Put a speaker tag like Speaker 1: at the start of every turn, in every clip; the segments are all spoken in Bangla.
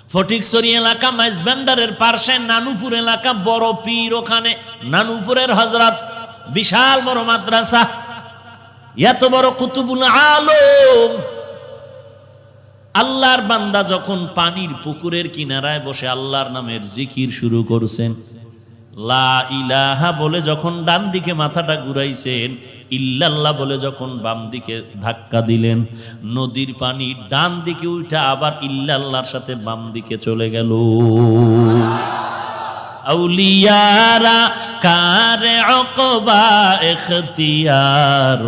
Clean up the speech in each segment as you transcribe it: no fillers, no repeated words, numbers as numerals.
Speaker 1: ফটিকছড়ি এলাকা মাইজভান্ডারের পাশে নানুপুর এলাকা বড় পীর, ওখানে নানুপুরের হযরত বিশাল বড় মাদ্রাসা, এত বড় কুতুবুল আলম। আল্লাহর বান্দা যখন পানির পুকুরের কিনারায় বসে আল্লাহর নামের জিকির শুরু করছেন, লা ইলাহা বলে যখন ডান দিকে মাথাটা ঘুরাইছেন, ইল্লাল্লাহ বলে যখন বাম দিকে ধাক্কা দিলেন, নদীর পানি ডান দিকে উঠে আবার ইল্লাল্লাহর সাথে বাম দিকে চলে গেল। আউলিয়ারা কারে অকবা ইখতিয়ার,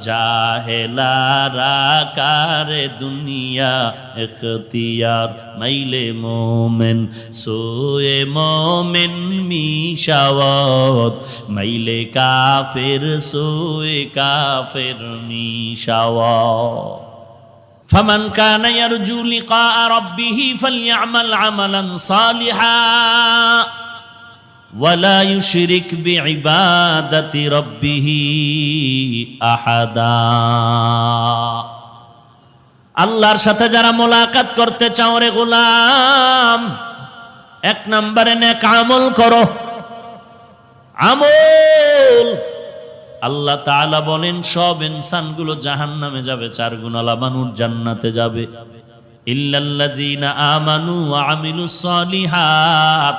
Speaker 1: জাহেলারা কারে দুনিয়া ইখতিয়ার। মাইলে মোমেন সোয়ে মোমেন মিশাওয়াত, মাইলে কাফের সোয়ে কাফের মিশাওয়াত। ফামান কানা ইয়ারজু লিকা রাব্বিহি ফালইআমাল আমালান সালিহা ওয়ালা ইউশরিক বিইবাদাতি রাব্বিহি আহাদা। আল্লাহর সাথে যারা মোলাকাত করতে চাও রে গোলাম, এক নম্বরে নেক আমল করো। আমল, আল্লাহ তাআলা বলেন সব ইনসানগুলো জাহান্নামে যাবে, 4 গুণালা মানুষ জান্নাতে যাবে। ইল্লাল্লাযীনা আমানু ওয়া আমিলুস সালিহাত,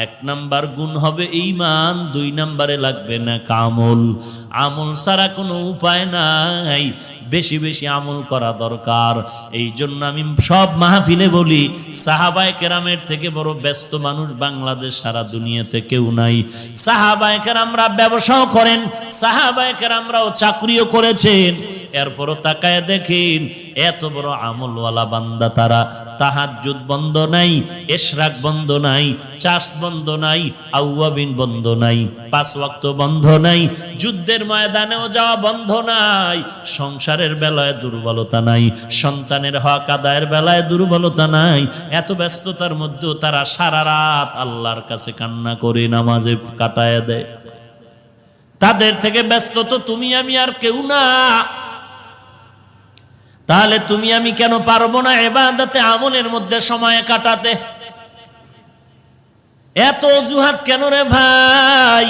Speaker 1: 1 নাম্বার গুণ হবে ঈমান, 2 নম্বরে লাগবে না আমল। আমল ছাড়া কোনো উপায় নাই, বেশি বেশি আমল করা দরকার। এই জন্য আমি সব মাহফিলে বলি, সাহাবায়ে কেরামের থেকে বড় ব্যস্ত মানুষ বাংলাদেশ সারা দুনিয়াতে কেউ নাই। সাহাবায়ে কেরামরা ব্যবসাও করেন, সাহাবায়ে কেরামরাও চাকরিও করেছেন, এরপরও তাকায় দেখেন এত বড় আমলওয়ালা বান্দা তারা, তাহাজ্জুদ বন্ধ নাই, ইশরাক বন্ধ নাই, চাষ বন্ধ নাই, আউয়াবিন বন্ধ নাই, 5 ওয়াক্ত বন্ধ নাই, যুদ্ধের ময়দানেও যাওয়া বন্ধ নাই, সংসারের বেলায় দুর্বলতা নাই, সন্তানের হক আদায়ের বেলায় দুর্বলতা নাই। এত ব্যস্ততার মধ্যেও তারা সারা রাত আল্লাহর কাছে কান্না করে নামাজে কাটায় দেয়। তাদের থেকে ব্যস্ত তো তুমি আমি আর কেউ না। তাহলে তুমি আমি কেন পারবো না ইবাদতে আমলের মধ্যে সময় কাটাতে? এত অজুহাত কেন রে ভাই?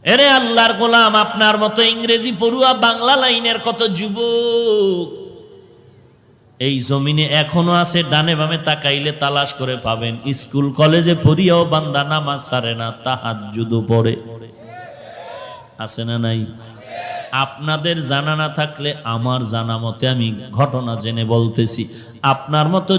Speaker 1: এরে আল্লাহর গোলাম, আপনার মতো ইংরেজি পড়ুয়া বাংলা লাইনের কত যুবক এই জমিনে এখনো আছে, ডানে বামে তাকাইলে তালাশ করে পাবেন। স্কুল কলেজে পড়িয়াও বান্দা নামাজ ছাড়ে না, তাহাজ্জুদও পড়ে। আছে না নাই? আপনাদের জানা না থাকলে আমার জানা মতে আমি ঘটনা জেনে বলতেছি, আপনার মতো